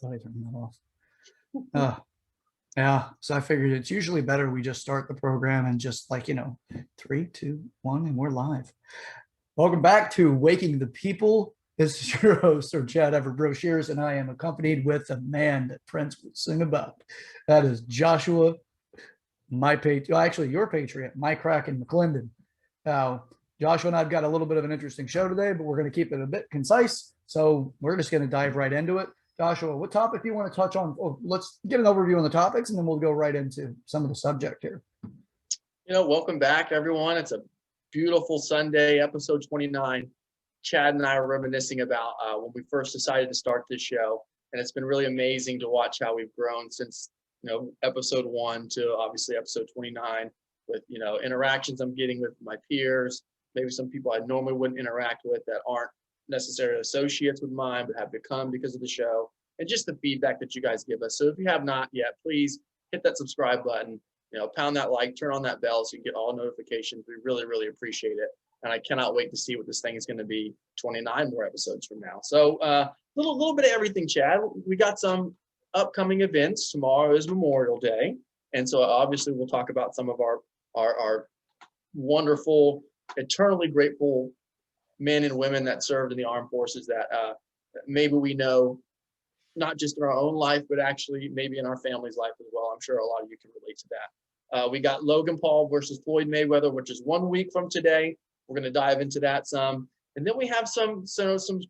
Thought I turned that off. Yeah, so I figured it's usually better we just start the program and just like, 3, 2, 1, and we're live. Welcome back to Waking the People. This is your host, Sir Chad Everbroshears, and I am accompanied with a man that Prince would sing about. That is Joshua, your patriot, my Kraken McClendon. Now, Joshua and I've got a little bit of an interesting show today, but we're going to keep it a bit concise. So we're just going to dive right into it. Joshua, what topic do you want to touch on? Oh, let's get an overview on the topics, and then we'll go right into some of the subject here. Welcome back, everyone. It's a beautiful Sunday, episode 29. Chad and I are reminiscing about when we first decided to start this show, and it's been really amazing to watch how we've grown since episode 1 to obviously episode 29 with interactions I'm getting with my peers, maybe some people I normally wouldn't interact with that aren't necessarily associates with mine but have become because of the show, and just the feedback that you guys give us. So if you have not yet, please hit that subscribe button, pound that like, turn on that bell so you get all notifications. We really appreciate it, and I cannot wait to see what this thing is going to be 29 more episodes from now. So little bit of everything, Chad. We got some upcoming events. Tomorrow is Memorial Day, and so obviously we'll talk about some of our wonderful, eternally grateful men and women that served in the armed forces that maybe we know not just in our own life, but actually maybe in our family's life as well. I'm sure a lot of you can relate to that. We got Logan Paul versus Floyd Mayweather, which is 1 week from today. We're going to dive into that some. And then we have some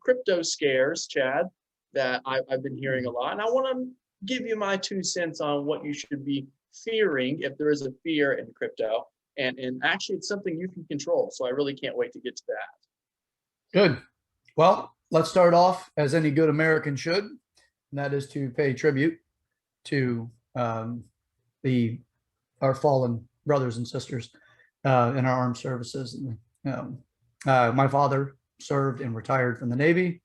crypto scares, Chad, that I've been hearing a lot. And I want to give you my 2 cents on what you should be fearing if there is a fear in crypto. And actually, it's something you can control. So I really can't wait to get to that. Good. Well, let's start off as any good American should, and that is to pay tribute to our fallen brothers and sisters in our armed services. My father served and retired from the Navy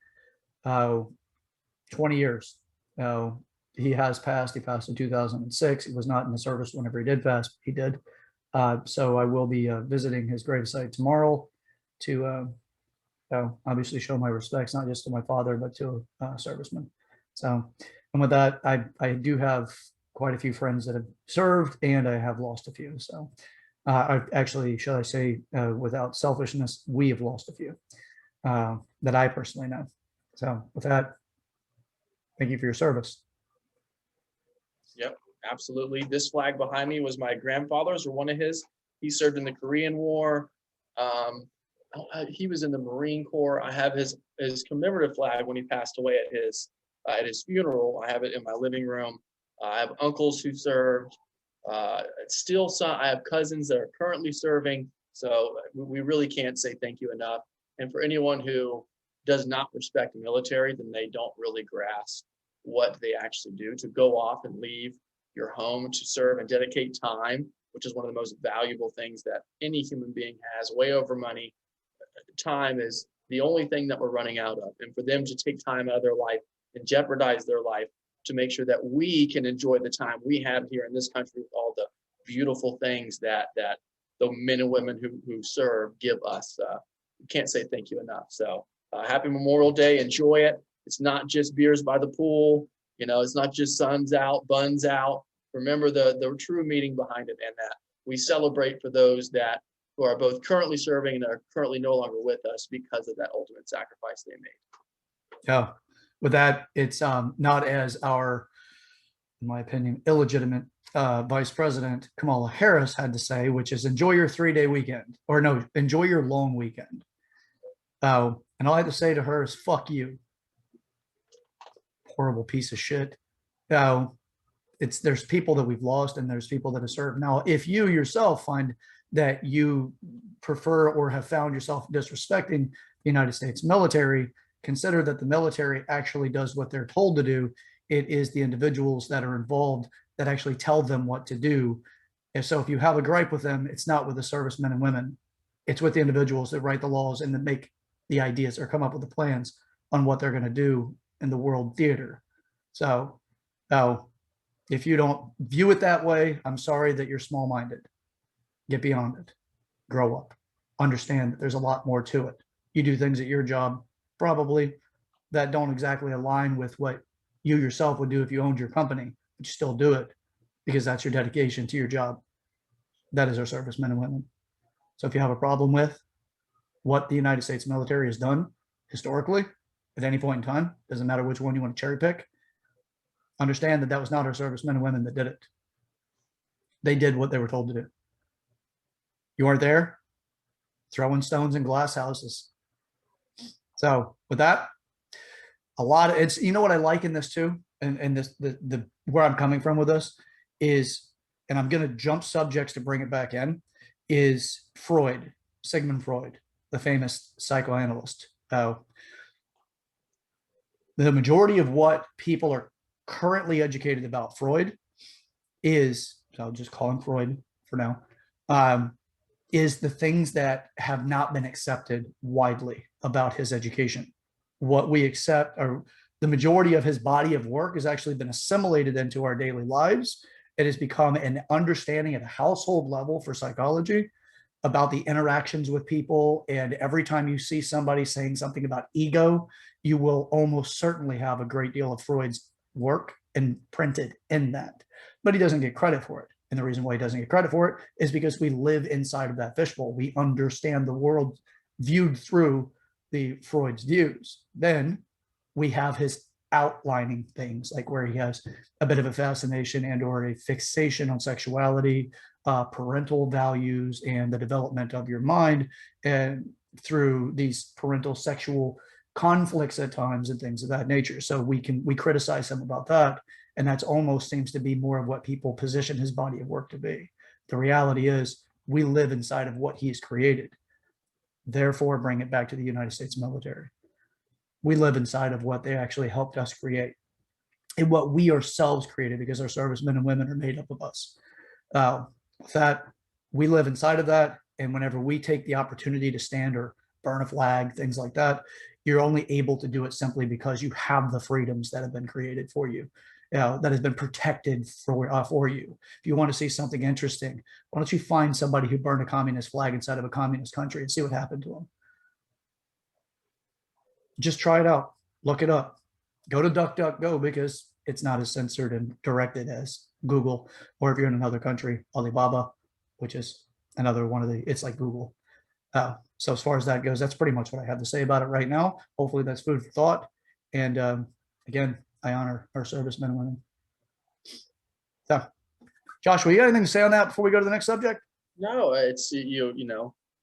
20 years. He has passed. He passed in 2006. He was not in the service whenever he did pass, but he did. So I will be visiting his gravesite tomorrow to obviously show my respects, not just to my father, but to a serviceman. So, and with that, I do have quite a few friends that have served, and I have lost a few. So actually, shall I say, without selfishness, we have lost a few that I personally know. So with that, thank you for your service. Yep, absolutely. This flag behind me was my grandfather's, or one of his. He served in the Korean War. He was in the Marine Corps. I have his commemorative flag when he passed away at his funeral. I have it in my living room. I have uncles who served. Still some. I have cousins that are currently serving. So we really can't say thank you enough. And for anyone who does not respect the military, then they don't really grasp what they actually do to go off and leave your home to serve and dedicate time, which is one of the most valuable things that any human being has, way over money. Time is the only thing that we're running out of, and for them to take time out of their life and jeopardize their life to make sure that we can enjoy the time we have here in this country with all the beautiful things that the men and women who serve give us. We can't say thank you enough. So happy Memorial Day. Enjoy it. It's not just beers by the pool. It's not just suns out, buns out. Remember the true meaning behind it, and that we celebrate for those who are both currently serving and are currently no longer with us because of that ultimate sacrifice they made. Yeah. With that, it's not as our, in my opinion, illegitimate Vice President Kamala Harris had to say, which is enjoy your 3-day weekend, or no, enjoy your long weekend. And all I had to say to her is, fuck you. Horrible piece of shit. There's people that we've lost, and there's people that have served. Now, if you yourself find that you prefer or have found yourself disrespecting the United States military, consider that the military actually does what they're told to do. It is the individuals that are involved that actually tell them what to do. And so if you have a gripe with them, it's not with the servicemen and women. It's with the individuals that write the laws and that make the ideas or come up with the plans on what they're going to do in the world theater. So if you don't view it that way, I'm sorry that you're small-minded. Get beyond it. Grow up. Understand that there's a lot more to it. You do things at your job probably that don't exactly align with what you yourself would do if you owned your company, but you still do it because that's your dedication to your job. That is our servicemen and women. So if you have a problem with what the United States military has done historically at any point in time, doesn't matter which one you want to cherry pick, understand that that was not our servicemen and women that did it. They did what they were told to do. You weren't there, throwing stones in glass houses. So with that, a lot of it's, you know what I like in this too, and this the where I'm coming from with this is, and I'm going to jump subjects to bring it back in, is Freud, Sigmund Freud, the famous psychoanalyst. The majority of what people are currently educated about Freud is, so I'll just call him Freud for now, is the things that have not been accepted widely about his education. What we accept, or the majority of his body of work, has actually been assimilated into our daily lives. It has become an understanding at a household level for psychology about the interactions with people. And every time you see somebody saying something about ego, you will almost certainly have a great deal of Freud's work imprinted in that. But he doesn't get credit for it. And the reason why he doesn't get credit for it is because we live inside of that fishbowl. We understand the world viewed through the Freud's views. Then we have his outlining things, like where he has a bit of a fascination and or a fixation on sexuality, parental values, and the development of your mind, and through these parental sexual conflicts at times and things of that nature. So we criticize him about that, and that's almost seems to be more of what people position his body of work to be. The reality is we live inside of what he's created. Therefore, bring it back to the United States military. We live inside of what they actually helped us create and what we ourselves created, because our servicemen and women are made up of us. That we live inside of that. And whenever we take the opportunity to stand or burn a flag, things like that, you're only able to do it simply because you have the freedoms that have been created for you, that has been protected for you. If you want to see something interesting, why don't you find somebody who burned a communist flag inside of a communist country and see what happened to them? Just try it out. Look it up. Go to DuckDuckGo, because it's not as censored and directed as Google, or if you're in another country, Alibaba, which is another one of the, it's like Google. So as far as that goes, that's pretty much what I have to say about it right now. Hopefully that's food for thought. And again, I honor our servicemen and women. So, Joshua, you got anything to say on that before we go to the next subject? No, it's you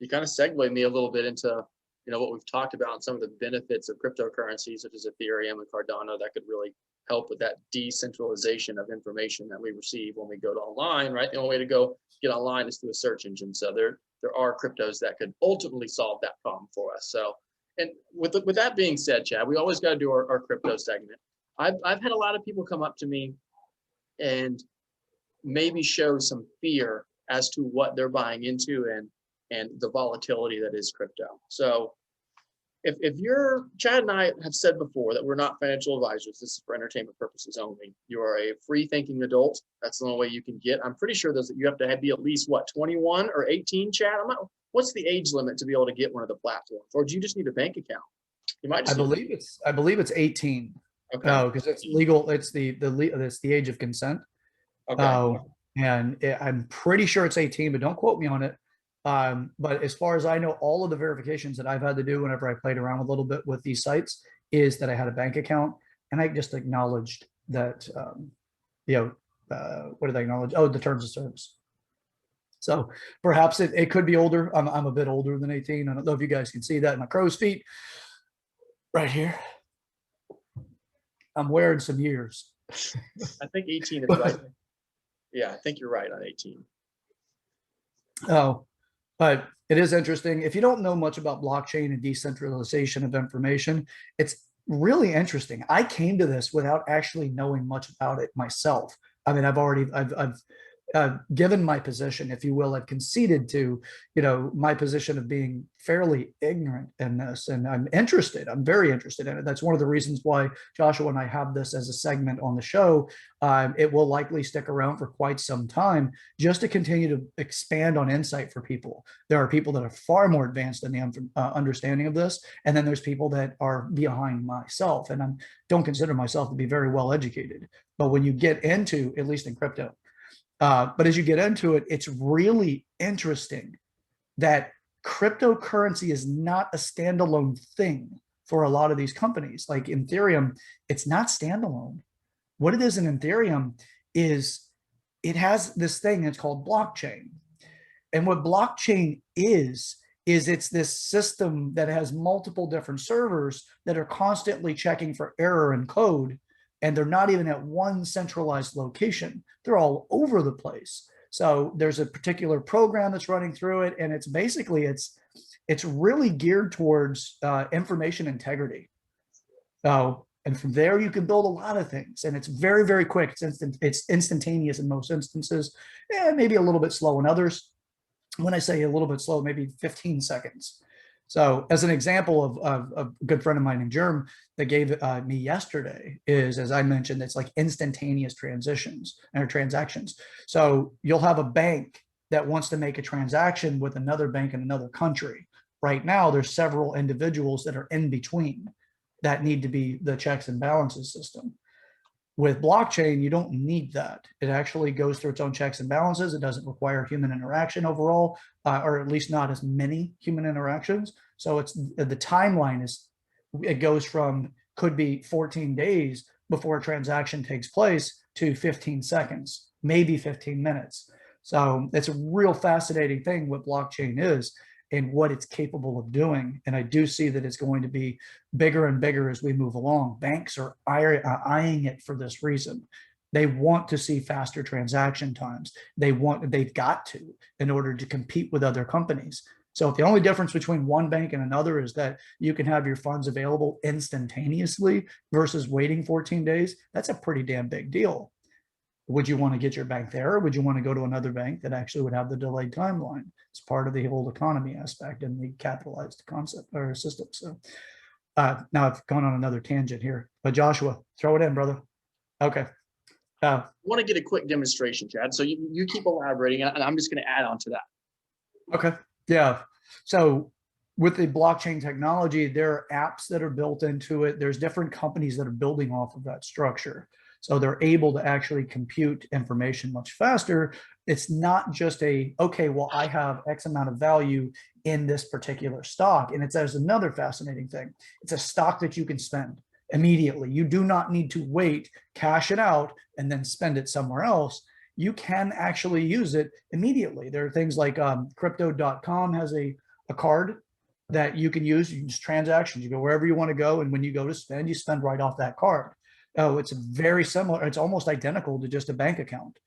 kind of segued me a little bit into what we've talked about and some of the benefits of cryptocurrencies such as Ethereum and Cardano that could really help with that decentralization of information that we receive when we go to online, right? The only way to go get online is through a search engine. So there are cryptos that could ultimately solve that problem for us. So, and with that being said, Chad, we always got to do our crypto segment. I've had a lot of people come up to me and maybe show some fear as to what they're buying into and the volatility that is crypto. So if you're, Chad and I have said before that we're not financial advisors. This is for entertainment purposes only. You are a free thinking adult. That's the only way you can get. I'm pretty sure you have to be at least 21 or 18, Chad? What's the age limit to be able to get one of the platforms? Or do you just need a bank account? You might just I believe it's 18. Okay. Oh, because it's legal. It's it's the age of consent. Okay. And I'm pretty sure it's 18, but don't quote me on it. But as far as I know, all of the verifications that I've had to do whenever I played around a little bit with these sites is that I had a bank account, and I just acknowledged that, what did I acknowledge? Oh, the terms of service. So perhaps it could be older. I'm a bit older than 18. I don't know if you guys can see that in my crow's feet right here. I'm wearing some years. I think 18 is right. Yeah, I think you're right on 18. Oh, but it is interesting. If you don't know much about blockchain and decentralization of information, it's really interesting. I came to this without actually knowing much about it myself. I mean, I've given my position, if you will, I've conceded to, my position of being fairly ignorant in this, and I'm interested. I'm very interested in it. That's one of the reasons why Joshua and I have this as a segment on the show. It will likely stick around for quite some time, just to continue to expand on insight for people. There are people that are far more advanced in the understanding of this, and then there's people that are behind myself, and I don't consider myself to be very well educated. But when you get into, at least in crypto, but as you get into it, it's really interesting that cryptocurrency is not a standalone thing for a lot of these companies. Like Ethereum, it's not standalone. What it is in Ethereum is it has this thing that's called blockchain. And what blockchain is it's this system that has multiple different servers that are constantly checking for error in code, and they're not even at one centralized location. They're all over the place. So there's a particular program that's running through it, and it's basically it's really geared towards information integrity. And from there you can build a lot of things, and it's very, very quick. It's instantaneous in most instances, and maybe a little bit slow in others. When I say a little bit slow, maybe 15 seconds. So as an example of a good friend of mine named Germ that gave me yesterday is, as I mentioned, it's like instantaneous transitions or transactions. So you'll have a bank that wants to make a transaction with another bank in another country. Right now, there's several individuals that are in between that need to be the checks and balances system. With blockchain, you don't need that. It actually goes through its own checks and balances. It doesn't require human interaction overall, or at least not as many human interactions. So it's the timeline is, it goes from, could be 14 days before a transaction takes place to 15 seconds, maybe 15 minutes. So it's a real fascinating thing what blockchain is and what it's capable of doing. And I do see that it's going to be bigger and bigger as we move along. Banks are eyeing it for this reason. They want to see faster transaction times. They've got to, in order to compete with other companies. So if the only difference between one bank and another is that you can have your funds available instantaneously versus waiting 14 days, that's a pretty damn big deal. Would you want to get your bank there, or would you want to go to another bank that actually would have the delayed timeline? It's part of the whole economy aspect and the capitalized concept or system. So now I've gone on another tangent here, but Joshua, throw it in, brother. Okay. I want to get a quick demonstration, Chad. So you keep elaborating, and I'm just going to add on to that. Okay. Yeah. So with the blockchain technology, there are apps that are built into it. There's different companies that are building off of that structure. So they're able to actually compute information much faster. It's not just okay, well, I have X amount of value in this particular stock. And there's another fascinating thing. It's a stock that you can spend immediately. You do not need to wait, cash it out, and then spend it somewhere else. You can actually use it immediately. There are things like crypto.com has a card that you can use. You use transactions. You go wherever you want to go. And when you go to spend, you spend right off that card. Oh, it's very similar. It's almost identical to just a bank account.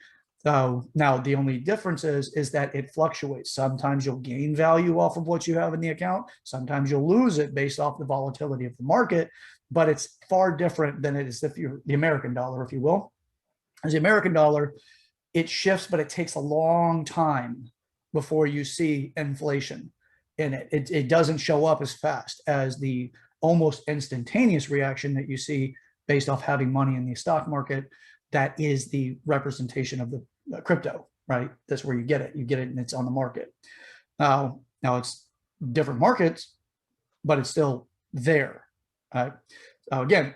So now the only difference is that it fluctuates. Sometimes you'll gain value off of what you have in the account. Sometimes you'll lose it based off the volatility of the market, but it's far different than it is if you're the American dollar, if you will. As the American dollar, it shifts, but it takes a long time before you see inflation in it. It doesn't show up as fast as the almost instantaneous reaction that you see based off having money in the stock market. That is the representation of the crypto, right? That's where you get it. You get it and it's on the market. Now it's different markets, but it's still there. Again,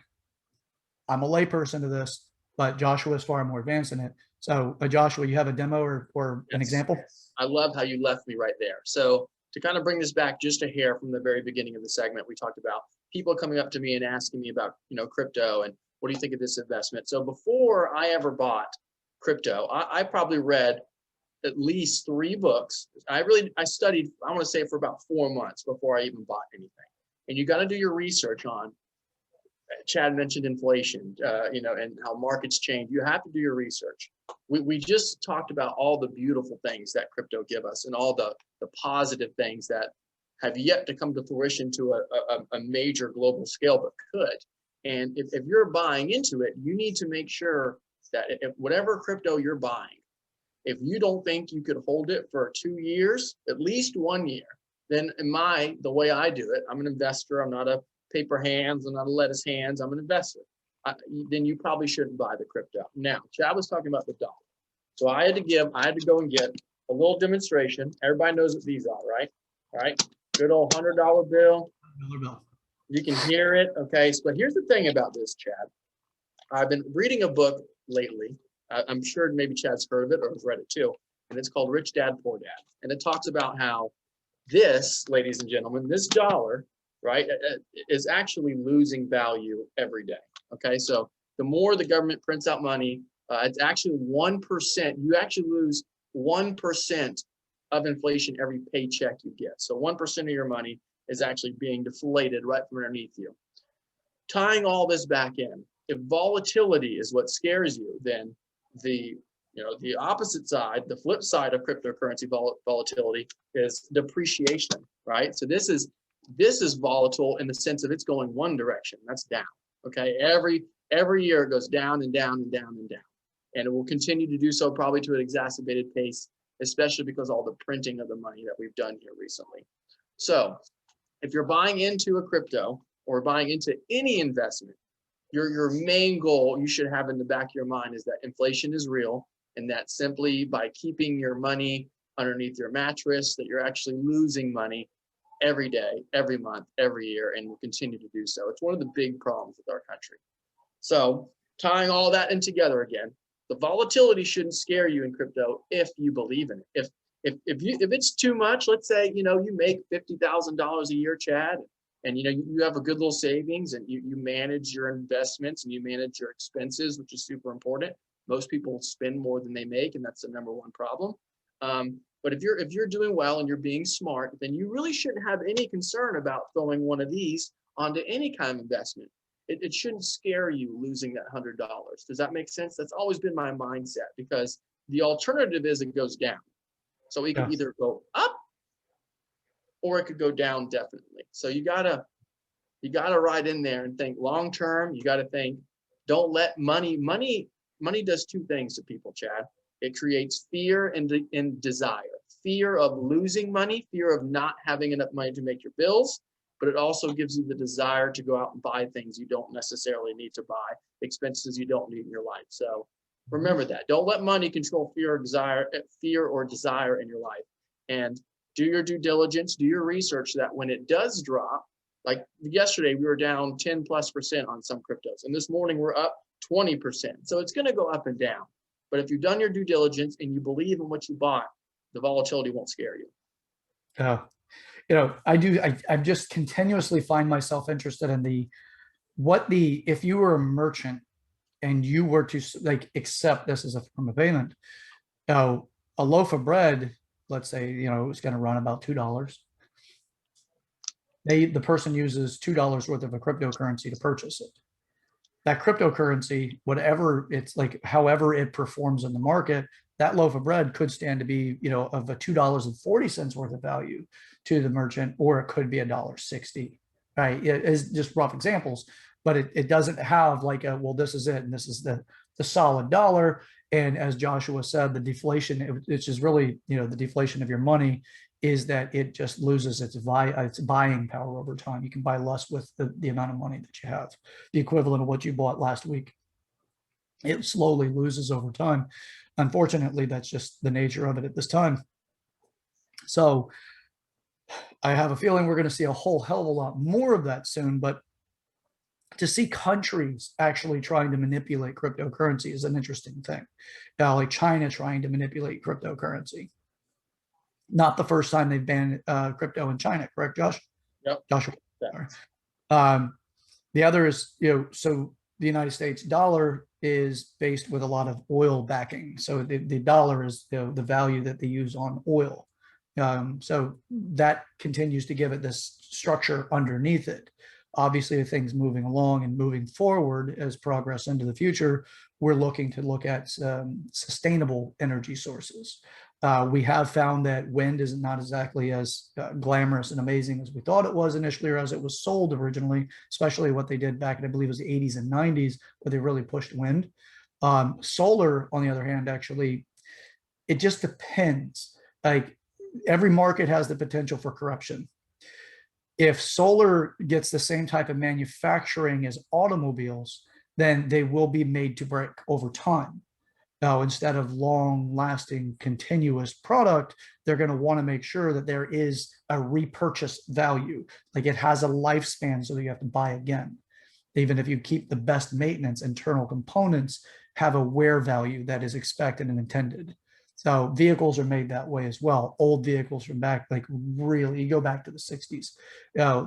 I'm a layperson to this, but Joshua is far more advanced in it. So Joshua, you have a demo or an example? Yes. I love how you left me right there. So to kind of bring this back just a hair from the very beginning of the segment, we talked about people coming up to me and asking me about, crypto and what do you think of this investment? So before I ever bought crypto, I probably read at least 3 books. I studied, I want to say, for about 4 months before I even bought anything. And you got to do your research on, Chad mentioned inflation, and how markets change. You have to do your research. We just talked about all the beautiful things that crypto give us and all the positive things that have yet to come to fruition to a major global scale, but could. And if you're buying into it, you need to make sure that if whatever crypto you're buying, If you don't think you could hold it for 2 years, at least 1 year, then the way I do it, I'm an investor. I'm not a paper hands. I'm not a lettuce hands. I'm an investor. Then you probably shouldn't buy the crypto. Now, Chad was talking about the dollar. So I had to go and get a little demonstration. Everybody knows what these are, right? All right. Good old $100 bill. Dollar bill. You can hear it. Okay. But here's the thing about this, Chad. I've been reading a book lately. I'm sure maybe Chad's heard of it or has read it too. And it's called Rich Dad, Poor Dad. And it talks about how this, ladies and gentlemen, this dollar, right, is actually losing value every day. Okay. So the more the government prints out money, it's actually 1%. You actually lose 1% of inflation every paycheck you get. So 1% of your money is actually being deflated right from underneath you. Tying all this back in, if volatility is what scares you, then the opposite side, the flip side of cryptocurrency volatility is depreciation, right? So this is volatile in the sense of it's going one direction, that's down. Okay, every year it goes down and down and down and down, and it will continue to do so probably to an exacerbated pace, especially because all the printing of the money that we've done here recently. So if you're buying into a crypto or buying into any investment, your main goal you should have in the back of your mind is that inflation is real, and that simply by keeping your money underneath your mattress, that you're actually losing money every day, every month, every year, and will continue to do so. It's one of the big problems with our country. So tying all that in together again, the volatility shouldn't scare you in crypto if you believe in it. If it's too much, let's say, you make $50,000 a year, Chad, and you have a good little savings, and you manage your investments and you manage your expenses, which is super important. Most people spend more than they make, and that's the number one problem. But if you're doing well and you're being smart, then you really shouldn't have any concern about throwing one of these onto any kind of investment. It shouldn't scare you losing that $100. Does that make sense? That's always been my mindset, because the alternative is it goes down. So it could either go up or it could go down, definitely. So you gotta ride in there and think long term. You gotta think, don't let money does two things to people, Chad. It creates fear and desire. Fear of losing money, fear of not having enough money to make your bills, but it also gives you the desire to go out and buy things you don't necessarily need to buy, expenses you don't need in your life. So remember that. Don't let money control fear or desire in your life. And do your due diligence, do your research, that when it does drop, like yesterday, we were down 10+% on some cryptos, and this morning we're up 20%. So it's going to go up and down. But if you've done your due diligence and you believe in what you bought, the volatility won't scare you. I just continuously find myself interested in if you were a merchant and you were to accept this as a form of payment, a loaf of bread, let's say, it's going to run about $2. The person uses $2 worth of a cryptocurrency to purchase it. That cryptocurrency, however it performs in the market, that loaf of bread could stand to be, of a $2.40 worth of value to the merchant, or it could be $1.60. Right? It is just rough examples, but it doesnn't have this is it, and this is the solid dollar. And as Joshua said, the deflation, which is really, the deflation of your money, is that it just loses its buying power over time. You can buy less with the amount of money that you have. The equivalent of what you bought last week, it slowly loses over time. Unfortunately, that's just the nature of it at this time. So I have a feeling we're going to see a whole hell of a lot more of that soon. But to see countries actually trying to manipulate cryptocurrency is an interesting thing. Now, like China trying to manipulate cryptocurrency. Not the first time they've banned crypto in China, correct, Josh? Yep. Joshua. The other is, so the United States dollar is based with a lot of oil backing. So the dollar is the value that they use on oil. So that continues to give it this structure underneath it. Obviously, if things moving along and moving forward as progress into the future, we're looking to look at sustainable energy sources. We have found that wind is not exactly as glamorous and amazing as we thought it was initially, or as it was sold originally, especially what they did back in, I believe it was the 80s and 90s, where they really pushed wind. Solar, on the other hand, actually, it just depends. Like every market has the potential for corruption. If solar gets the same type of manufacturing as automobiles, then they will be made to break over time. Now, instead of long lasting continuous product, they're going to want to make sure that there is a repurchase value. Like it has a lifespan so that you have to buy again. Even if you keep the best maintenance, internal components have a wear value that is expected and intended. So vehicles are made that way as well. Old vehicles from back, like really, you go back to the 60s,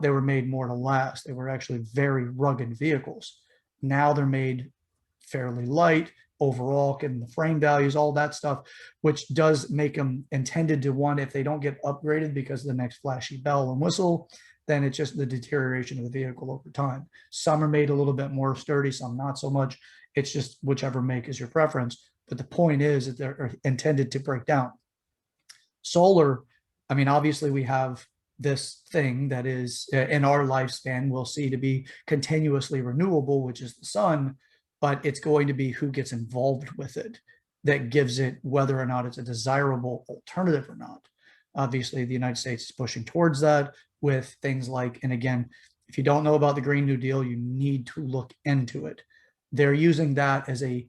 they were made more to last. They were actually very rugged vehicles. Now they're made fairly light overall, getting the frame values, all that stuff, which does make them intended to one, if they don't get upgraded because of the next flashy bell and whistle, then it's just the deterioration of the vehicle over time. Some are made a little bit more sturdy, some not so much. It's just whichever make is your preference. But the point is that they're intended to break down. Solar, I mean, obviously we have this thing that is in our lifespan we'll see to be continuously renewable, which is the sun, but it's going to be who gets involved with it that gives it whether or not it's a desirable alternative or not. Obviously, the United States is pushing towards that with things like, and again, if you don't know about the Green New Deal, you need to look into it. They're using that as a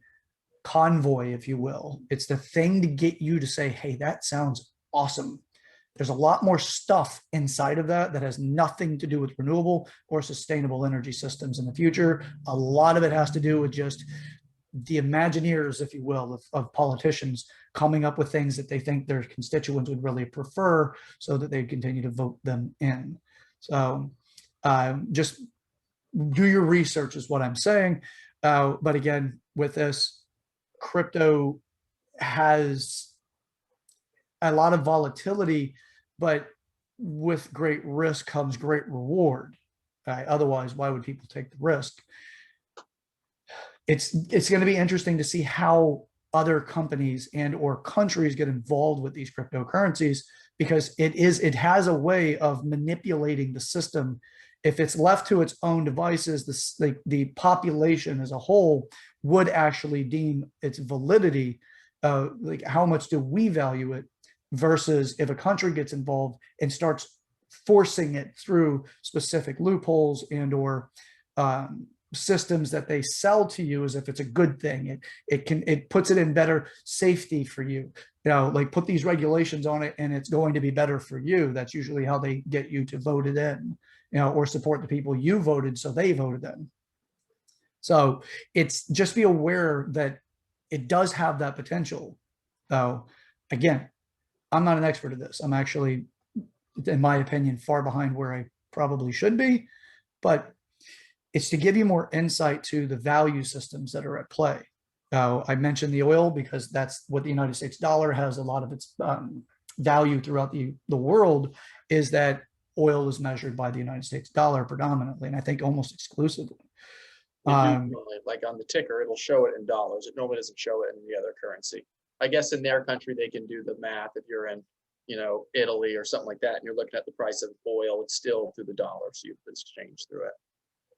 convoy, if you will. It's the thing to get you to say, hey, that sounds awesome. There's a lot more stuff inside of that that has nothing to do with renewable or sustainable energy systems in the future. A lot of it has to do with just the Imagineers, if you will, of politicians coming up with things that they think their constituents would really prefer so that they continue to vote them in. So just do your research is what I'm saying. But again, with this, crypto has a lot of volatility, but with great risk comes great reward. Otherwise, why would people take the risk? It's going to be interesting to see how other companies and or countries get involved with these cryptocurrencies, because it has a way of manipulating the system. If it's left to its own devices, the population as a whole would actually deem its validity. Like how much do we value it versus if a country gets involved and starts forcing it through specific loopholes and or systems that they sell to you as if it's a good thing. It puts it in better safety for you. Like put these regulations on it and it's going to be better for you. That's usually how they get you to vote it in, or support the people you voted so they voted in. So it's just be aware that it does have that potential. Though, again, I'm not an expert at this. I'm actually, in my opinion, far behind where I probably should be, but it's to give you more insight to the value systems that are at play. I mentioned the oil because that's what the United States dollar has a lot of its value throughout the world, is that oil is measured by the United States dollar predominantly, and I think almost exclusively. Like on the ticker, it'll show it in dollars. It normally doesn't show it in the other currency. I guess in their country, they can do the math. If you're in, Italy or something like that, and you're looking at the price of oil, it's still through the dollar, so you have to exchange through it.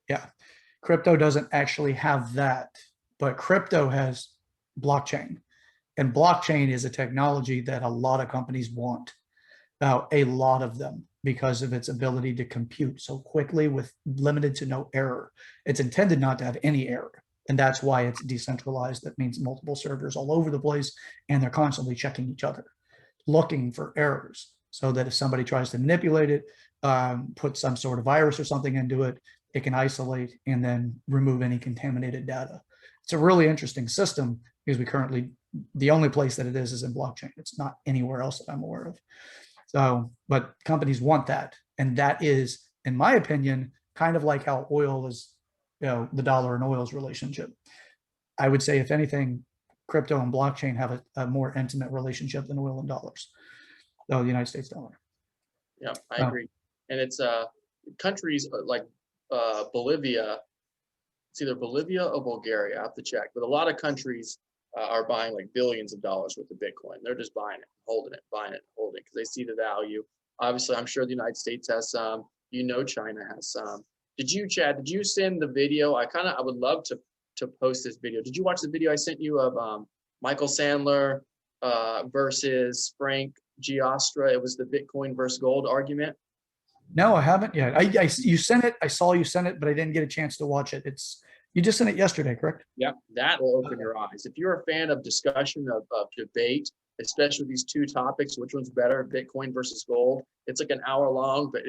Yeah, crypto doesn't actually have that, but crypto has blockchain, and blockchain is a technology that a lot of companies want. Now, a lot of them, because of its ability to compute so quickly with limited to no error. It's intended not to have any error, and that's why it's decentralized. That means multiple servers all over the place, and they're constantly checking each other, looking for errors, so that if somebody tries to manipulate it, put some sort of virus or something into it, it can isolate and then remove any contaminated data. It's a really interesting system because the only place that it is in blockchain. It's not anywhere else that I'm aware of. So, but companies want that. And that is, in my opinion, kind of like how oil is, the dollar and oil's relationship. I would say, if anything, crypto and blockchain have a more intimate relationship than oil and dollars, the United States dollar. Yeah, I agree. And it's countries like Bolivia, it's either Bolivia or Bulgaria, I have to check, but a lot of countries are buying like billions of dollars worth of Bitcoin. They're just buying it, holding it, buying it, holding it, because they see the value. Obviously, I'm sure the United States has some, China has some. Chad, did you send the video? I would love to post this video. Did you watch the video I sent you of Michael Sandler versus Frank Giostra. It was the Bitcoin versus gold argument. No, I haven't yet. You sent it. I saw you sent it, but I didn't get a chance to watch it. You just sent it yesterday, correct? Yep, that will open your eyes. If you're a fan of discussion, of debate, especially these two topics, which one's better, Bitcoin versus gold, it's like an hour long, but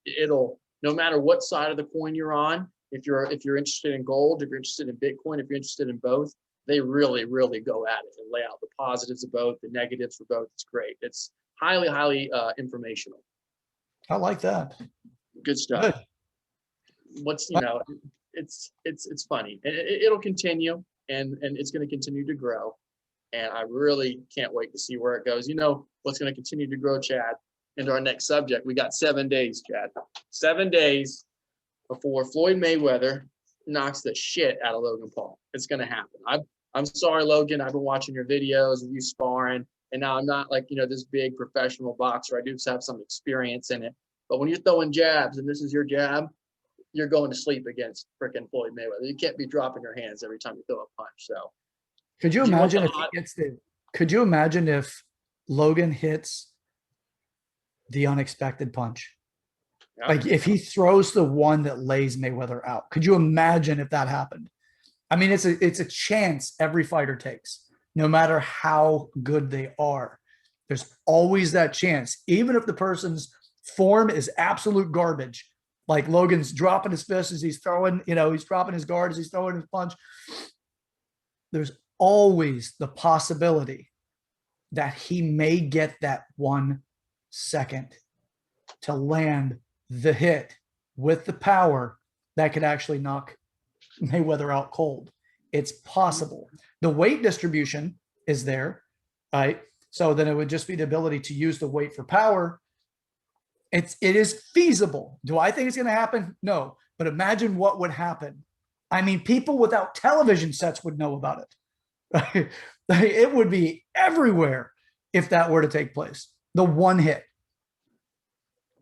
it'll, no matter what side of the coin you're on, if you're interested in gold, if you're interested in Bitcoin, if you're interested in both, they really, really go at it and lay out the positives of both, the negatives for both. It's great. It's highly, highly informational. I like that. Good stuff. Good. It's funny. It'll continue, and it's going to continue to grow. And I really can't wait to see where it goes. You know what's going to continue to grow, Chad, into our next subject. We got 7 days, Chad. 7 days before Floyd Mayweather knocks the shit out of Logan Paul. It's going to happen. I'm sorry, Logan. I've been watching your videos of you sparring, and now I'm not like, this big professional boxer. I do have some experience in it. But when you're throwing jabs, and this is your jab, you're going to sleep against freaking Floyd Mayweather. You can't be dropping your hands every time you throw a punch. So could you imagine could you imagine if Logan hits the unexpected punch? Yeah. Like if he throws the one that lays Mayweather out, could you imagine if that happened? I mean, it's a chance every fighter takes, no matter how good they are. There's always that chance, even if the person's form is absolute garbage. Like Logan's dropping his fist as he's throwing, he's dropping his guard as he's throwing his punch. There's always the possibility that he may get that 1 second to land the hit with the power that could actually knock Mayweather out cold. It's possible. The weight distribution is there, right? So then it would just be the ability to use the weight for power. It is feasible. Do I think it's going to happen? No. But imagine what would happen. I mean, people without television sets would know about it. It would be everywhere if that were to take place. The one hit.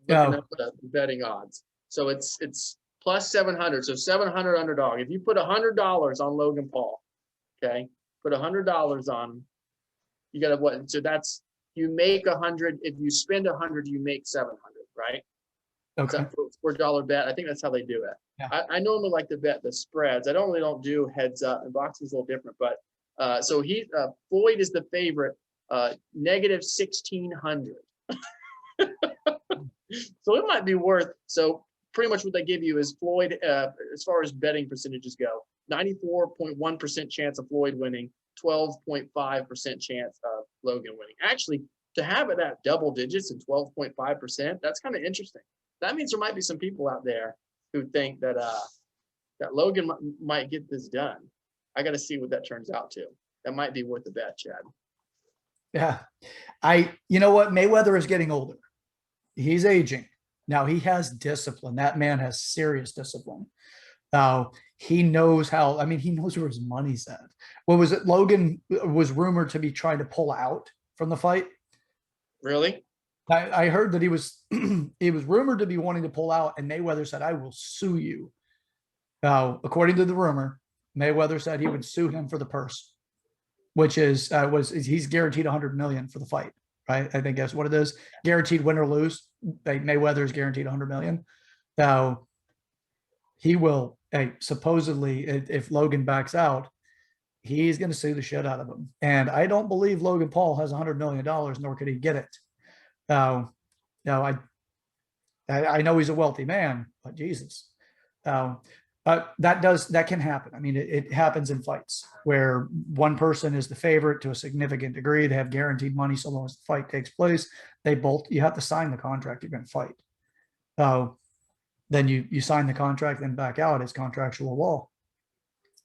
Looking up the betting odds. So it's plus 700. So 700 underdog. If you put $100 on Logan Paul, okay, put $100 on, you got to what? So that's, you make 100. If you spend 100, you make 700, right? Okay. So $4 bet. I think that's how they do it. Yeah. I normally like to bet the spreads. I don't do heads up, and boxing's a little different. But so Floyd is the favorite, negative 1,600. So it might be worth. So pretty much what they give you is Floyd, as far as betting percentages go, 94.1% chance of Floyd winning, 12.5% chance of Logan winning. Actually, to have it at double digits and 12.5%, that's kind of interesting. That means there might be some people out there who think that that Logan might get this done. I got to see what that turns out to. That might be worth the bet, Chad. Yeah. You know what? Mayweather is getting older. He's aging. Now he has discipline. That man has serious discipline. He knows how, he knows where his money's at. What was it? Logan was rumored to be trying to pull out from the fight. Really? I heard that he was rumored to be wanting to pull out, and Mayweather said, "I will sue you." Now, according to the rumor, Mayweather said he would sue him for the purse, which is he's guaranteed $100 million for the fight, right? I think that's what it is. Guaranteed win or lose. Mayweather is guaranteed $100 million. Now, he will. Supposedly, if Logan backs out, he's going to sue the shit out of him. And I don't believe Logan Paul has $100 million, nor could he get it. Now, I know he's a wealthy man, but Jesus. That can happen. It happens in fights where one person is the favorite to a significant degree. They have guaranteed money so long as the fight takes place. You have to sign the contract you're going to fight. Then you sign the contract, then back out. It's contractual law.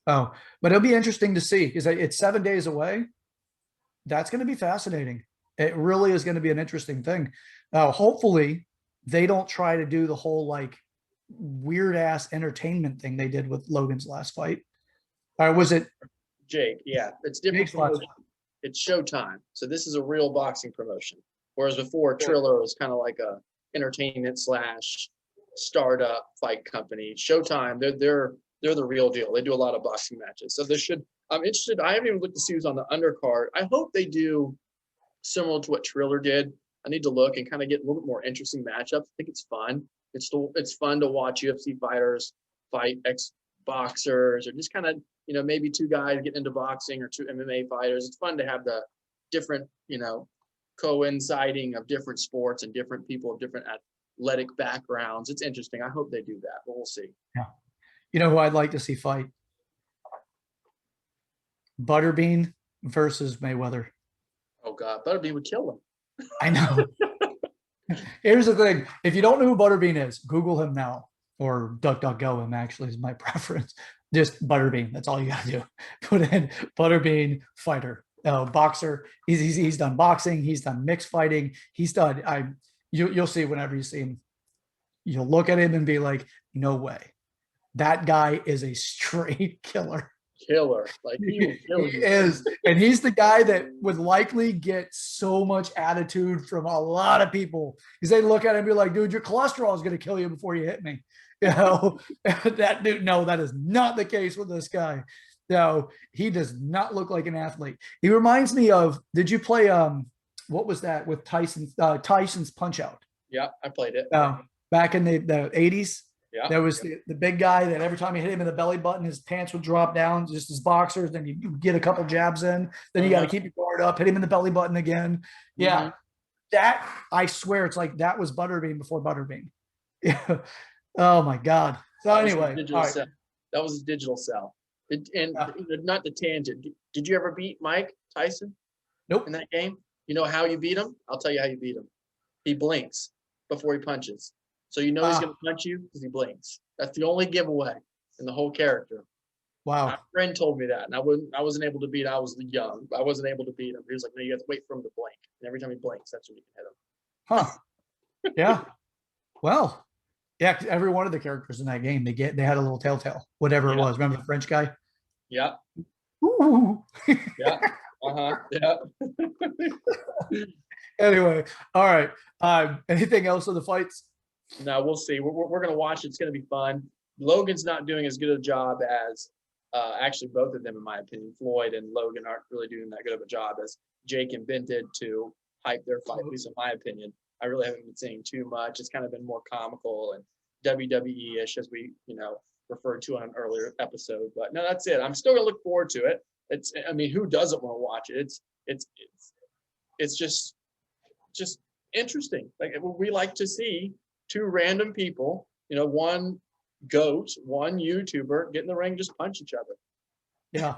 But it'll be interesting to see because it's 7 days away. That's going to be fascinating. It really is going to be an interesting thing. Hopefully they don't try to do the whole weird ass entertainment thing they did with Logan's last fight. Or was it Jake? Yeah, it's different. It's Showtime. So this is a real boxing promotion. Whereas before Triller was kind of like a entertainment / startup fight company. Showtime, they're the real deal. They do a lot of boxing matches. So I'm interested. I haven't even looked to see who's on the undercard. I hope they do similar to what Triller did. I need to look and kind of get a little bit more interesting matchups. I think it's fun. It's fun to watch UFC fighters fight ex boxers, or just kind of, maybe two guys getting into boxing, or two MMA fighters. It's fun to have the different, coinciding of different sports and different people of different athletic backgrounds. It's interesting. I hope they do that, but we'll see. Yeah. You know who I'd like to see fight? Butterbean versus Mayweather. Oh God, Butterbean would kill him. I know. Here's the thing. If you don't know who Butterbean is, Google him now, or DuckDuckGo him, actually, is my preference. Just Butterbean. That's all you got to do. Put in Butterbean fighter, boxer. He's done boxing. He's done mixed fighting. He's done, you'll see whenever you see him, you'll look at him and be like, no way. That guy is a straight killer. Like he is, and he's the guy that would likely get so much attitude from a lot of people, because they look at him and be like, dude, your cholesterol is going to kill you before you hit me. That dude, no, that is not the case with this guy. No, he does not look like an athlete. He reminds me of, did you play what was that with Tyson's Punch Out? Yeah, I played it back in the 80s. Yeah, there was the big guy that every time you hit him in the belly button, his pants would drop down, just as boxers. Then you get a couple jabs in. Then you got to keep your guard up, hit him in the belly button again. Yeah, that, I swear, it's like that was Butterbean before Butterbean. Yeah. Oh my God. So anyway, that was a digital cell. And not the tangent. Did you ever beat Mike Tyson? Nope. In that game, you know how you beat him? I'll tell you how you beat him. He blinks before he punches. So he's going to punch you because he blinks. That's the only giveaway in the whole character. Wow. My friend told me that, and I wasn't able to beat him. I was young. I wasn't able to beat him. He was like, no, you have to wait for him to blink. And every time he blinks, that's when you can hit him. Huh. Yeah. Well, yeah, 'cause every one of the characters in that game, they had a little telltale, whatever it was. Remember the French guy? Yeah. Ooh. Yeah. Yeah. Anyway, all right. Anything else on the fights? No, we'll see. We're going to watch it. It's going to be fun. Logan's not doing as good a job as actually both of them, in my opinion. Floyd and Logan aren't really doing that good of a job as Jake and Ben did to hype their fight, at least in my opinion. I really haven't been seeing too much. It's kind of been more comical and WWE-ish, as we, referred to on an earlier episode. But no, that's it. I'm still going to look forward to it. Who doesn't want to watch it? It's just interesting. Like, we like to see two random people, one GOAT, one YouTuber, get in the ring, just punch each other. Yeah.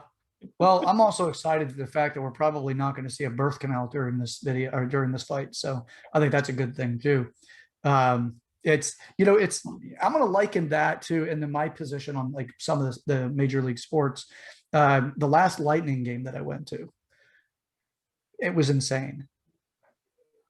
Well, I'm also excited for the fact that we're probably not going to see a birth canal during this video or during this fight. So I think that's a good thing too. I'm going to liken that to, in my position on like some of the major league sports, the last Lightning game that I went to, it was insane.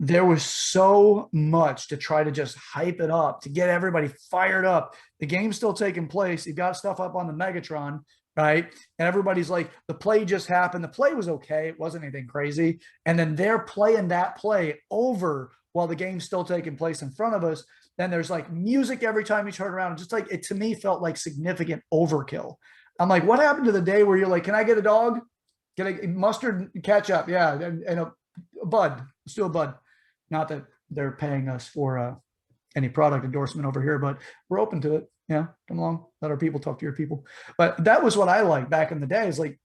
There was so much to try to just hype it up, to get everybody fired up. The game's still taking place. You've got stuff up on the Megatron, right? And everybody's like, the play just happened. The play was okay. It wasn't anything crazy. And then they're playing that play over while the game's still taking place in front of us. Then there's like music every time you turn around. Just like, it to me felt like significant overkill. I'm like, what happened to the day where you're like, can I get a dog? Get a mustard and ketchup? Yeah. And a bud. Let's do a bud. Not that they're paying us for any product endorsement over here, but we're open to it. Yeah, come along, let our people talk to your people. But that was what I liked back in the day. Is like,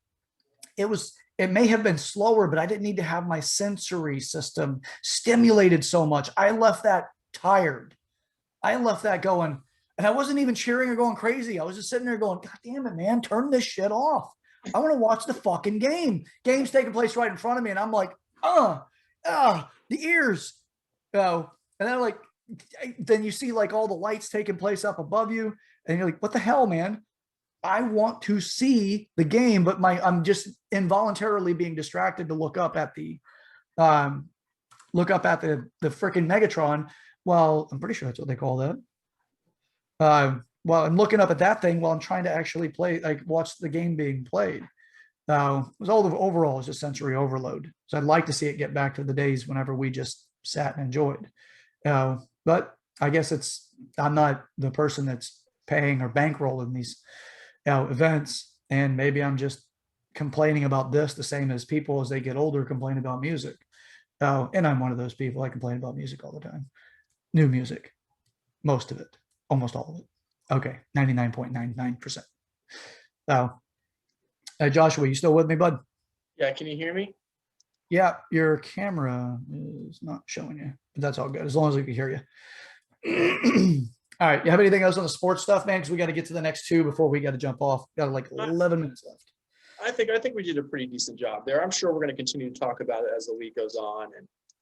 it may have been slower, but I didn't need to have my sensory system stimulated so much. I left that tired. I left that going, and I wasn't even cheering or going crazy. I was just sitting there going, God damn it, man, turn this shit off. I want to watch the fucking game. Game's taking place right in front of me, and I'm like, the ears. And then then you see like all the lights taking place up above you, and you're like, what the hell, man? I want to see the game, but I'm just involuntarily being distracted to look up at the freaking Megatron. Well, I'm pretty sure that's what they call that. Well, I'm looking up at that thing while I'm trying to actually watch the game being played. It was overall just sensory overload. So I'd like to see it get back to the days whenever we just sat and enjoyed. But I guess I'm not the person that's paying or bankrolling these events, and maybe I'm just complaining about this the same as people as they get older complain about music. Oh, and I'm one of those people. I complain about music all the time. New music, most of it, almost all of it. Okay, 99.99%. So, Joshua, you still with me, bud? Yeah, can you hear me? Yeah, your camera is not showing you, but that's all good as long as we can hear you. All right, you have anything else on the sports stuff, man? Because we got to get to the next two before we got to jump off. Got like I, 11 minutes left. I think we did a pretty decent job there. I'm sure we're going to continue to talk about it as the week goes on,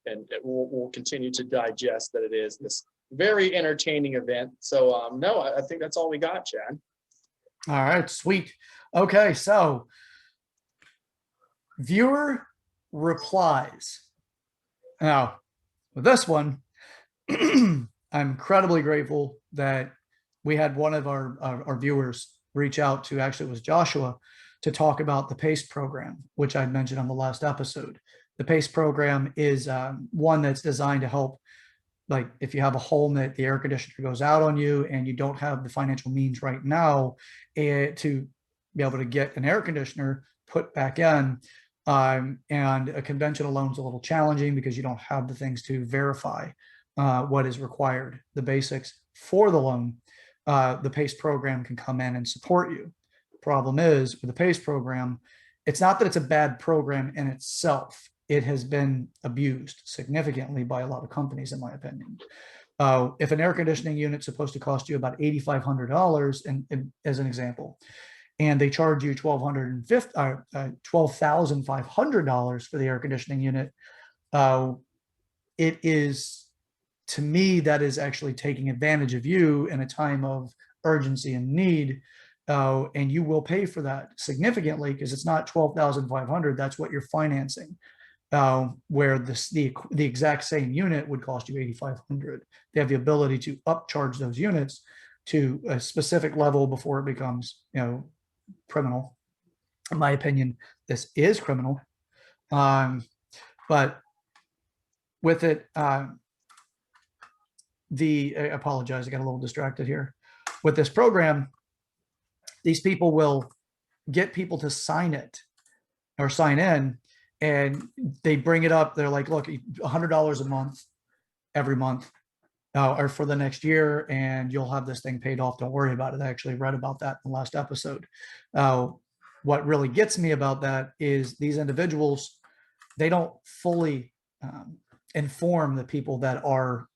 and we'll continue to digest that it is this very entertaining event. So no, I think that's all we got, Chad. All right, sweet. Okay, so viewer replies. Now, with this one, I'm incredibly grateful that we had one of our viewers reach out to, actually it was Joshua, to talk about the PACE program, which I mentioned on the last episode. The PACE program is one that's designed to help, like if you have a home that the air conditioner goes out on you and you don't have the financial means right now to be able to get an air conditioner put back in, and a conventional loan is a little challenging because you don't have the things to verify what is required, the basics for the loan. The PACE program can come in and support you. Problem is with the PACE program, it's not that it's a bad program in itself. It has been abused significantly by a lot of companies, in my opinion. If an air conditioning unit's supposed to cost you about $8,500, and as an example, and they charge you $12,500 for the air conditioning unit, it is, to me, that is actually taking advantage of you in a time of urgency and need. And you will pay for that significantly because it's not $12,500. That's what you're financing. Where the exact same unit would cost you $8,500. They have the ability to upcharge those units to a specific level before it becomes, criminal. In my opinion, this is criminal. But with it, I apologize, I got a little distracted here. With this program, these people will get people to sign it or sign in, and they bring it up. They're like, look, $100 a month every month, or for the next year, and you'll have this thing paid off. Don't worry about it. I actually read about that in the last episode. What really gets me about that is these individuals, they don't fully inform the people that are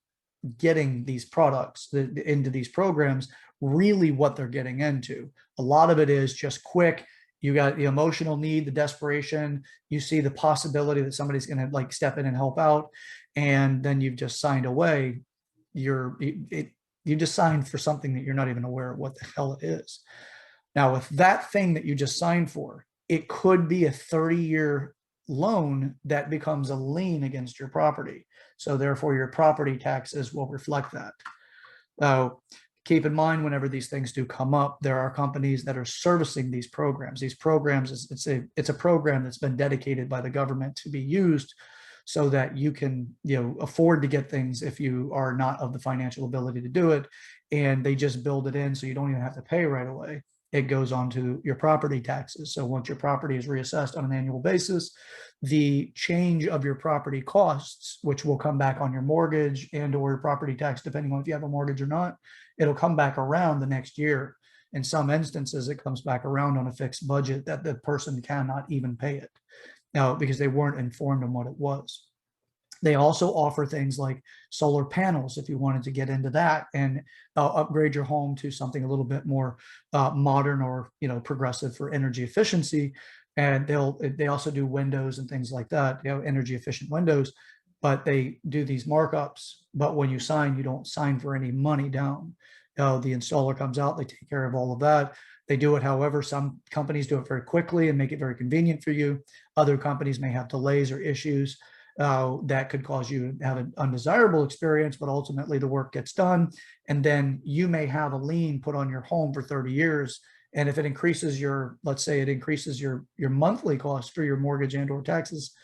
getting these products into these programs really what they're getting into. A lot of it is just quick. You got the emotional need, the desperation. You see the possibility that somebody's going to like step in and help out, and then you've just signed away. You just signed for something that you're not even aware of what the hell it is. Now, with that thing that you just signed for, it could be a 30-year loan that becomes a lien against your property. So therefore, your property taxes will reflect that. Now, keep in mind, whenever these things do come up, there are companies that are servicing these programs. These programs, it's a program that's been dedicated by the government to be used so that you can, afford to get things if you are not of the financial ability to do it. And they just build it in so you don't even have to pay right away. It goes on to your property taxes. So once your property is reassessed on an annual basis, the change of your property costs, which will come back on your mortgage and or property tax, depending on if you have a mortgage or not, it'll come back around the next year. In some instances, it comes back around on a fixed budget that the person cannot even pay it now because they weren't informed on what it was. They also offer things like solar panels if you wanted to get into that and upgrade your home to something a little bit more modern or progressive for energy efficiency. And they also do windows and things like that, energy efficient windows, but they do these markups. But when you sign, you don't sign for any money down. The installer comes out, they take care of all of that. They do it, however, some companies do it very quickly and make it very convenient for you. Other companies may have delays or issues that could cause you to have an undesirable experience, but ultimately the work gets done. And then you may have a lien put on your home for 30 years. And if it increases let's say it increases your monthly cost for your mortgage and or taxes,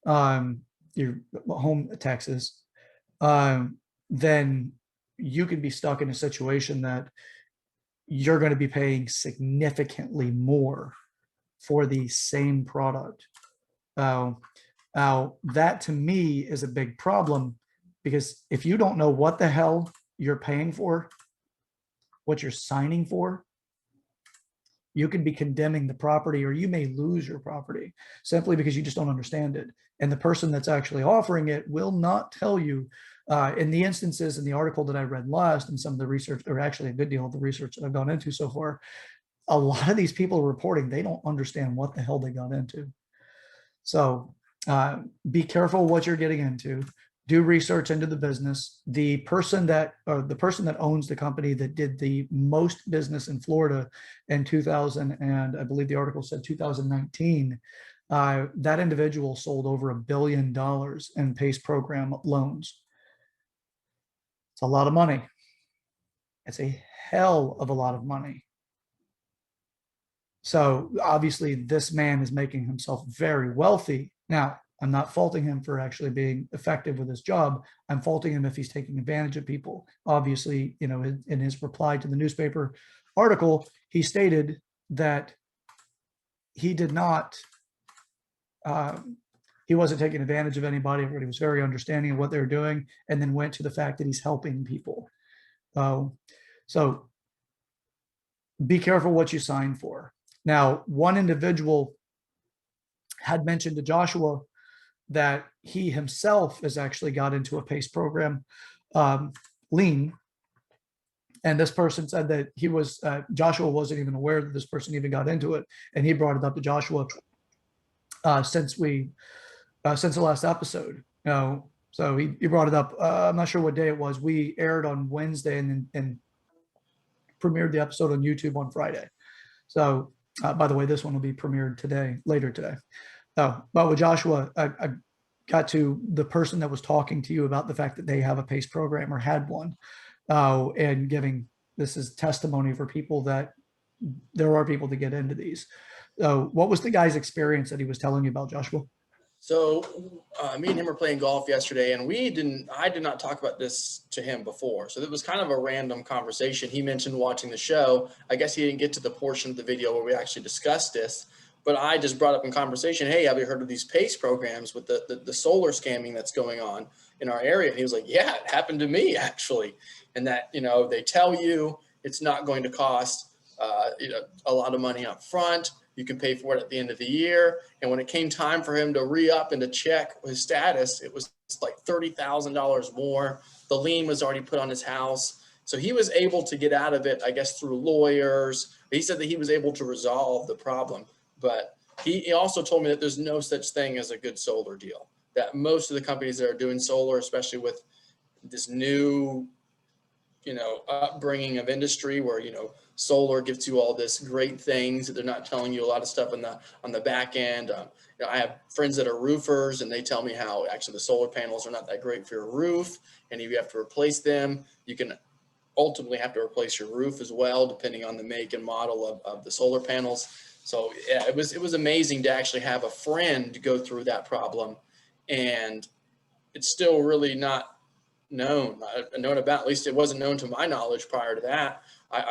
your home taxes, then you could be stuck in a situation that you're going to be paying significantly more for the same product. Now, that to me is a big problem, because if you don't know what the hell you're paying for, what you're signing for, you could be condemning the property, or you may lose your property simply because you just don't understand it. And the person that's actually offering it will not tell you. In the instances in the article that I read last, and some of the research, or actually a good deal of the research that I've gone into so far, a lot of these people are reporting they don't understand what the hell they got into. So be careful what you're getting into. Do research into the business. The person that owns the company that did the most business in Florida in 2000, and I believe the article said 2019, that individual sold over $1 billion in PACE program loans. It's a lot of money. It's a hell of a lot of money. So obviously this man is making himself very wealthy. Now, I'm not faulting him for actually being effective with his job. I'm faulting him if he's taking advantage of people. Obviously, you know, in his reply to the newspaper article, he stated that he did not, he wasn't taking advantage of anybody. Everybody was very understanding of what they were doing, and then went to the fact that he's helping people. So be careful what you sign for. Now, one individual had mentioned to Joshua that he himself has actually got into a PACE program, lean. And this person said that he was, Joshua wasn't even aware that this person even got into it. And he brought it up to Joshua since the last episode. You know, so he brought it up. I'm not sure what day it was. We aired on Wednesday and premiered the episode on YouTube on Friday. So by the way, this one will be premiered today, later today. But with Joshua, I got to the person that was talking to you about the fact that they have a PACE program or had one, and giving this is testimony for people that there are people to get into these. What was the guy's experience that he was telling you about, Joshua? So me and him were playing golf yesterday, and I did not talk about this to him before. So it was kind of a random conversation. He mentioned watching the show. I guess he didn't get to the portion of the video where we actually discussed this, but I just brought up in conversation, hey, have you heard of these PACE programs with the solar scamming that's going on in our area? And he was like, yeah, it happened to me actually. And that, you know, they tell you it's not going to cost a lot of money up front. You can pay for it at the end of the year. And when it came time for him to re-up and to check his status, it was like $30,000 more. The lien was already put on his house. So he was able to get out of it, I guess, through lawyers. He said that he was able to resolve the problem. But he also told me that there's no such thing as a good solar deal, that most of the companies that are doing solar, especially with this new, you know, upbringing of industry where, you know, solar gives you all this great things that they're not telling you a lot of stuff on the back end. You know, I have friends that are roofers, and they tell me how actually the solar panels are not that great for your roof. And if you have to replace them, you can ultimately have to replace your roof as well, depending on the make and model of the solar panels. So yeah, it was amazing to actually have a friend go through that problem, and it's still really not known about. At least it wasn't known to my knowledge prior to that.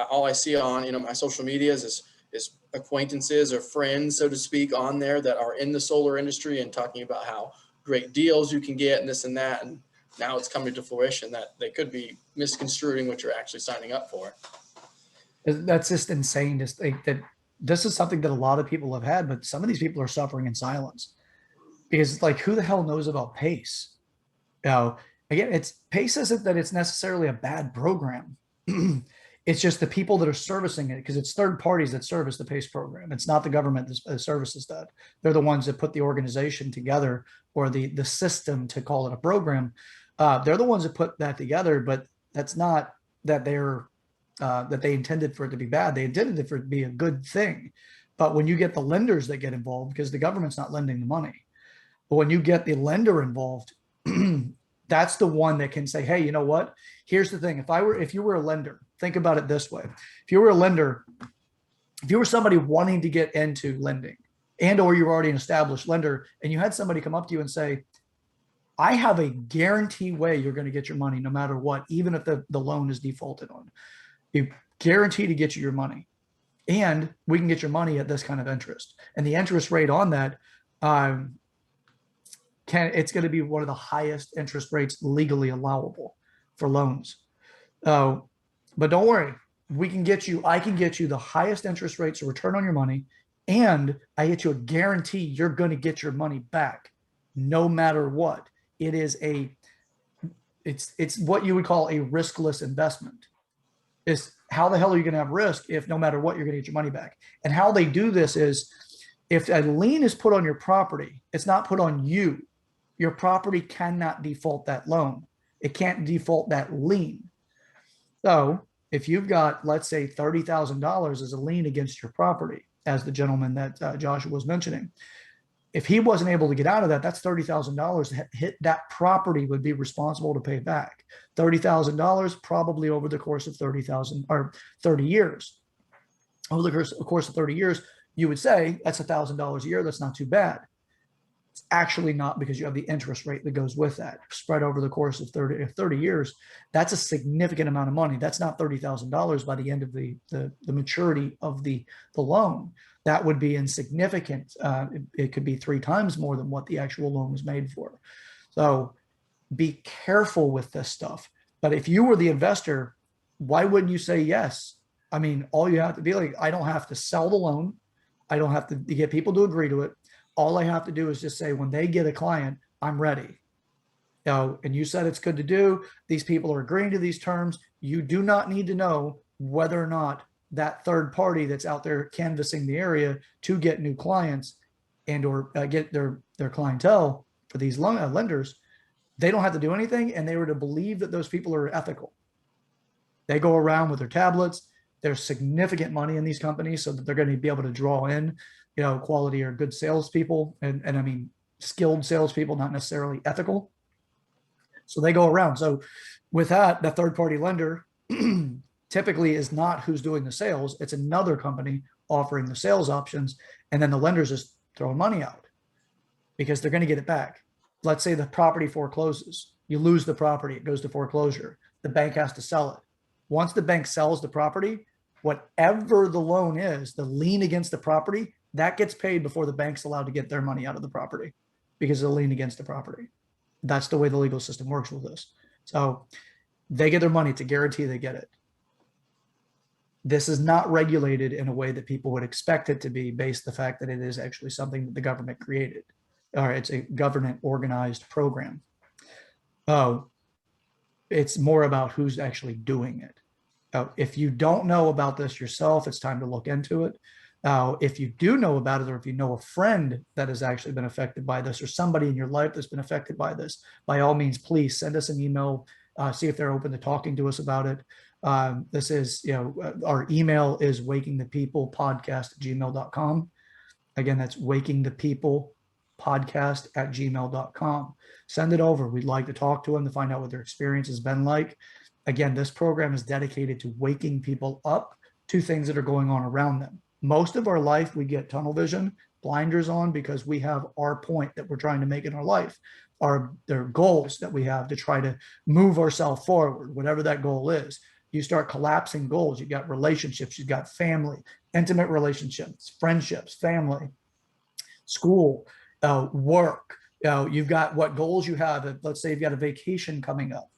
All I see on, you know, my social medias is acquaintances or friends, so to speak, on there that are in the solar industry and talking about how great deals you can get and this and that. And now it's coming to fruition that they could be misconstruing what you're actually signing up for. That's just insane to think that this is something that a lot of people have had, but some of these people are suffering in silence, because like, who the hell knows about PACE? You know, again, PACE isn't that it's necessarily a bad program. It's just the people that are servicing it, because it's third parties that service the PACE program. It's not the government that services that. They're the ones that put the organization together, or the system to call it a program. They're the ones that put that together, but that's not that that they intended for it to be bad. They intended it for it to be a good thing. But when you get the lenders that get involved, because the government's not lending the money, but when you get the lender involved, that's the one that can say, hey, you know what? Here's the thing. If you were a lender, think about it this way. If you were a lender, if you were somebody wanting to get into lending, and or you're already an established lender, and you had somebody come up to you and say, I have a guarantee way you're going to get your money no matter what, even if the loan is defaulted on. You guarantee to get you your money, and we can get your money at this kind of interest. And the interest rate on that, it's going to be one of the highest interest rates legally allowable for loans. But don't worry, I can get you the highest interest rates of return on your money, and I get you a guarantee you're going to get your money back no matter what. It is it's what you would call a riskless investment. Is how the hell are you going to have risk if no matter what you're going to get your money back? And how they do this is if a lien is put on your property, it's not put on you. Your property cannot default that loan. It can't default that lien. So if you've got, let's say, $30,000 as a lien against your property, as the gentleman that Joshua was mentioning, if he wasn't able to get out of that, that's $30,000 that hit that property would be responsible to pay back. $30,000 probably over the course of 30,000 or 30 years. Over the course of 30 years, you would say that's $1,000 a year. That's not too bad. It's actually not, because you have the interest rate that goes with that spread over the course of 30 years. That's a significant amount of money. That's not $30,000 by the end of the maturity of the loan. That would be insignificant. It could be 3 times more than what the actual loan was made for. So be careful with this stuff. But if you were the investor, why wouldn't you say yes? I mean, all you have to be like, I don't have to sell the loan. I don't have to get people to agree to it. All I have to do is just say, when they get a client, I'm ready. And you said it's good to do. These people are agreeing to these terms. You do not need to know whether or not that third party that's out there canvassing the area to get new clients and or get their clientele for these lenders. They don't have to do anything, and they were to believe that those people are ethical. They go around with their tablets. There's significant money in these companies, so that they're going to be able to draw in, quality or good salespeople, and I mean skilled salespeople, not necessarily ethical. So they go around. So with that, the third party lender typically is not who's doing the sales. It's another company offering the sales options, and then the lender's just throwing money out because they're going to get it back. Let's say the property forecloses. You lose the property. It goes to foreclosure. The bank has to sell it. Once the bank sells the property, whatever the loan is, the lien against the property, that gets paid before the bank's allowed to get their money out of the property because of the lien against the property. That's the way the legal system works with this. So they get their money. It's a guarantee they get it. This is not regulated in a way that people would expect it to be, based on the fact that it is actually something that the government created. Or it's a government organized program. It's more about who's actually doing it. If you don't know about this yourself, it's time to look into it. If you do know about it, or if you know a friend that has actually been affected by this, or somebody in your life that's been affected by this, by all means, please send us an email, see if they're open to talking to us about it. This is, our email is wakingthepeoplepodcast@gmail.com. Again, that's wakingthepeoplepodcast@gmail.com. Send it over. We'd like to talk to them to find out what their experience has been like. Again, this program is dedicated to waking people up to things that are going on around them. Most of our life, we get tunnel vision, blinders on, because we have our point that we're trying to make in our life, their goals that we have to try to move ourselves forward, whatever that goal is. You start collapsing goals. You've got relationships, you've got family, intimate relationships, friendships, family, school, work. You've got what goals you have. Let's say you've got a vacation coming up.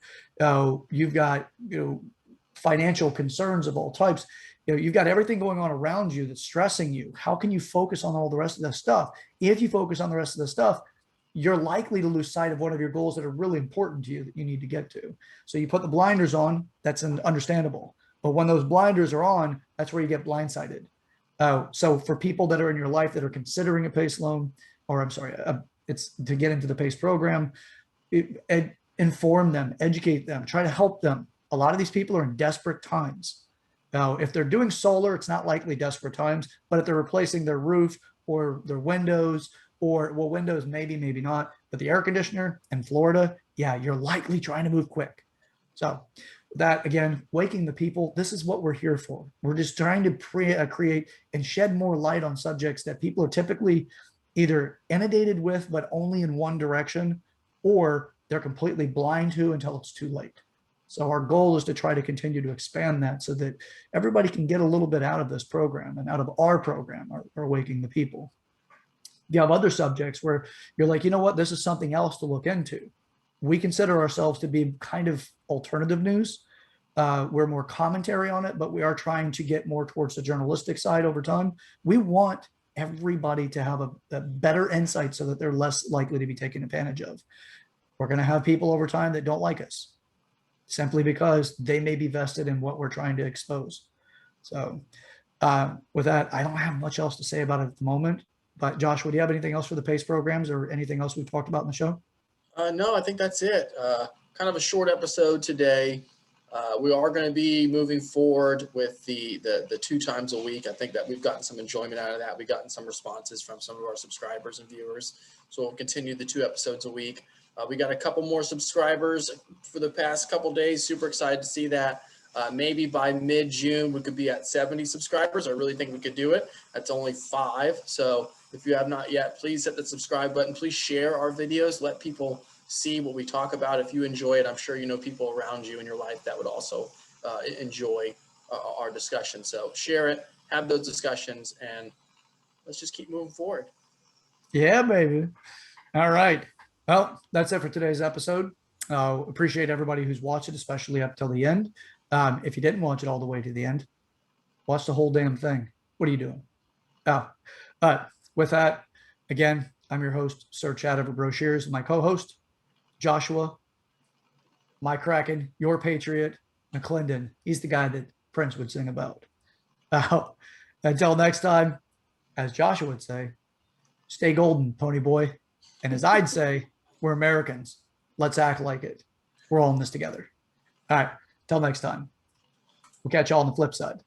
You've got financial concerns of all types. You've got everything going on around you that's stressing you. How can you focus on all the rest of this stuff? If you focus on the rest of the stuff, you're likely to lose sight of one of your goals that are really important to you that you need to get to. So you put the blinders on, that's understandable. But when those blinders are on, that's where you get blindsided. So for people that are in your life that are considering a PACE loan, or I'm sorry, it's to get into the PACE program, inform them, educate them, try to help them. A lot of these people are in desperate times. Now, if they're doing solar, it's not likely desperate times, but if they're replacing their roof or their windows, or, well, windows, maybe, maybe not, but the air conditioner in Florida, yeah, you're likely trying to move quick. So that, again, waking the people, this is what we're here for. We're just trying to create and shed more light on subjects that people are typically either inundated with, but only in one direction, or they're completely blind to until it's too late. So our goal is to try to continue to expand that so that everybody can get a little bit out of this program and out of our program, our Waking the People. You have other subjects where you're like, you know what, this is something else to look into. We consider ourselves to be kind of alternative news. We're more commentary on it, but we are trying to get more towards the journalistic side over time. We want everybody to have a better insight so that they're less likely to be taken advantage of. We're going to have people over time that don't like us simply because they may be vested in what we're trying to expose. So with that, I don't have much else to say about it at the moment. But Joshua, do you have anything else for the PACE programs or anything else we've talked about in the show? No, I think that's it. Kind of a short episode today. We are going to be moving forward with the 2 times a week. I think that we've gotten some enjoyment out of that. We've gotten some responses from some of our subscribers and viewers. So we'll continue the 2 episodes a week. We got a couple more subscribers for the past couple days. Super excited to see that. Maybe by mid-June, we could be at 70 subscribers. I really think we could do it. That's only 5. So if you have not yet, please hit the subscribe button. Please share our videos. Let people see what we talk about. If you enjoy it, I'm sure you know people around you in your life that would also enjoy our discussion. So share it, have those discussions, and let's just keep moving forward. Yeah, baby. All right. Well, that's it for today's episode. Appreciate everybody who's watched it, especially up till the end. If you didn't watch it all the way to the end, watch the whole damn thing. What are you doing? Oh, with that, again, I'm your host, Sir Chad over Brochures, my co-host, Joshua, my Kraken, your Patriot, McClendon. He's the guy that Prince would sing about. Until next time, as Joshua would say, stay golden, pony boy. And as I'd say, we're Americans. Let's act like it. We're all in this together. All right. Till next time. We'll catch y'all on the flip side.